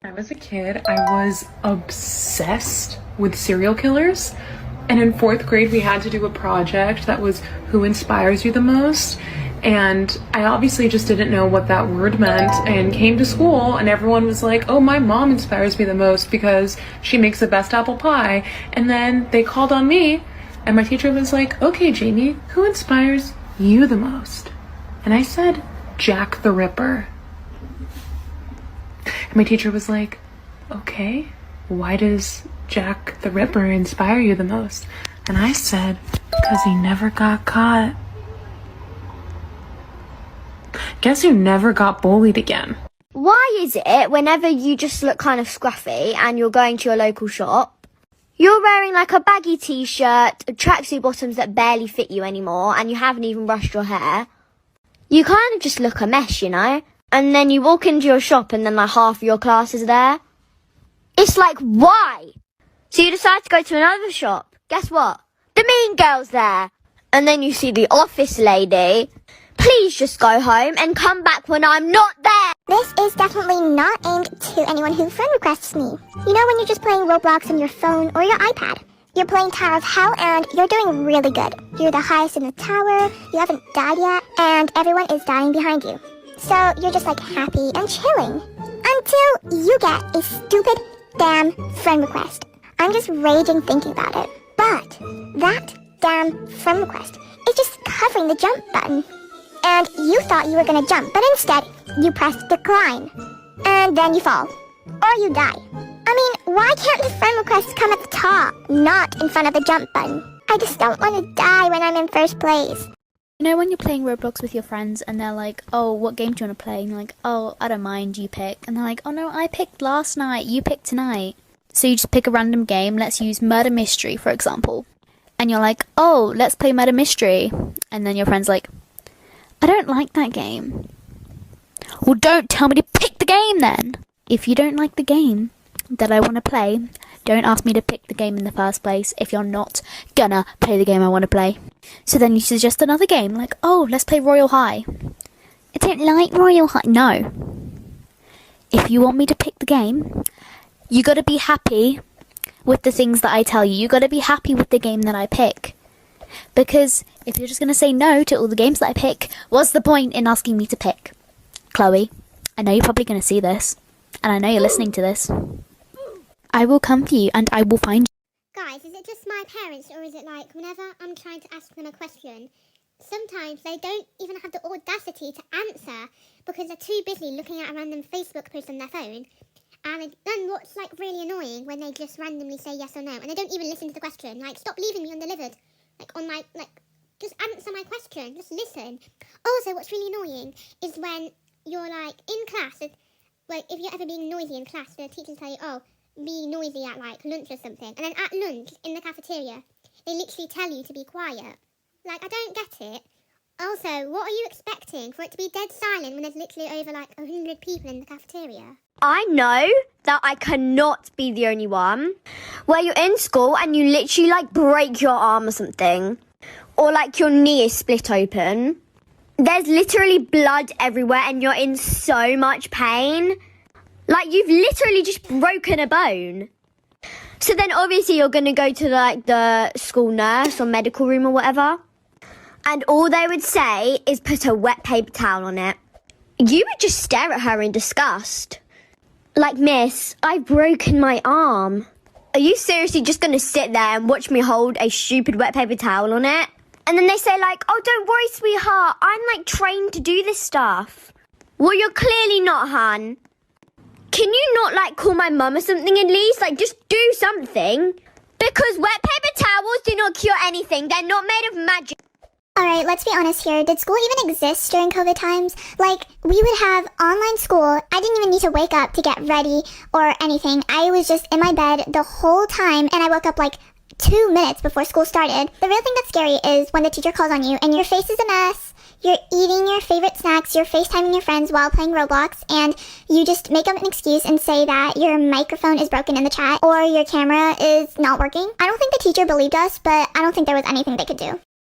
When I was a kid, I was obsessed with serial killers. And in fourth grade, we had to do a project that was who inspires you the most. And I obviously just didn't know what that word meant and came to school and everyone was like, oh, my mom inspires me the most because she makes the best apple pie. And then they called on me and my teacher was like, okay, Jamie, who inspires you the most? And I said, Jack the Ripper. And my teacher was like, okay, why does Jack the Ripper inspire you the most? And I said, because he never got caught. Guess who never got bullied again? Why is it whenever you just look kind of scruffy and you're going to your local shop, you're wearing like a baggy t-shirt, tracksuit bottoms that barely fit you anymore, and you haven't even brushed your hair? You kind of just look a mess, you know? And then you walk into your shop and then like half of your class is there. It's like, why? So you decide to go to another shop. Guess what? The mean girl's there. And then you see the office lady. Please just go home and come back when I'm not there. This is definitely not aimed to anyone who friend requests me. You know when you're just playing Roblox on your phone or your iPad? You're playing Tower of Hell and you're doing really good. You're the highest in the tower, you haven't died yet, and everyone is dying behind you. So you're just like happy and chilling. Until you get a stupid damn friend request. I'm just raging thinking about it. But that damn friend request is just covering the jump button. And you thought you were gonna jump, but instead, you pressed decline. And then you fall. Or you die. I mean, why can't the friend requests come at the top, not in front of the jump button? I just don't want to die when I'm in first place. You know when you're playing Roblox with your friends and they're like, oh, what game do you want to play? And you're like, oh, I don't mind, you pick. And they're like, oh no, I picked last night, you picked tonight. So you just pick a random game, let's use Murder Mystery, for example. And you're like, oh, let's play Murder Mystery. And then your friend's like, I don't like that game. Well, don't tell me to pick the game then. If you don't like the game that I want to play, don't ask me to pick the game in the first place if you're not gonna play the game I want to play. So then you suggest another game, like, oh, let's play Royal High. I don't like Royal High. No. If you want me to pick the game, you gotta be happy with the things that I tell you. You gotta be happy with the game that I pick. Because if you're just gonna say no to all the games that I pick, what's the point in asking me to pick? Chloe, I know you're probably gonna see this, and I know you're listening to this. I will come for you, and I will find you. Guys, is it just my parents, or is it like whenever I'm trying to ask them a question, sometimes they don't even have the audacity to answer because they're too busy looking at a random Facebook post on their phone. And then what's like really annoying when they just randomly say yes or no, and they don't even listen to the question. Like, stop leaving me undelivered. Just answer my question. Just listen. Also, what's really annoying is when you're like in class. Like, if you're ever being noisy in class, the teachers tell you, oh, be noisy at like lunch or something. And then at lunch in the cafeteria, they literally tell you to be quiet. Like, I don't get it. Also, what are you expecting? For it to be dead silent when there's literally over like 100 people in the cafeteria? I know that I cannot be the only one where you're in school and you literally like break your arm or something, or like your knee is split open. There's literally blood everywhere and you're in so much pain. Like, you've literally just broken a bone. So then obviously you're going to go to like the school nurse or medical room or whatever. And all they would say is put a wet paper towel on it. You would just stare at her in disgust. Like, miss, I've broken my arm. Are you seriously just going to sit there and watch me hold a stupid wet paper towel on it? And then they say like, oh, don't worry, sweetheart. I'm like trained to do this stuff. Well, you're clearly not, hun. Can you not like call my mum or something at least? Like, just do something. Because wet paper towels do not cure anything. They're not made of magic. Alright, let's be honest here. Did school even exist during COVID times? Like, we would have online school. I didn't even need to wake up to get ready or anything. I was just in my bed the whole time, and I woke up like 2 minutes before school started. The real thing that's scary is when the teacher calls on you and your face is a mess. You're eating your favorite snacks, you're FaceTiming your friends while playing Roblox, and you just make up an excuse and say that your microphone is broken in the chat or your camera is not working. I don't think the teacher believed us, but I don't think there was anything they could do.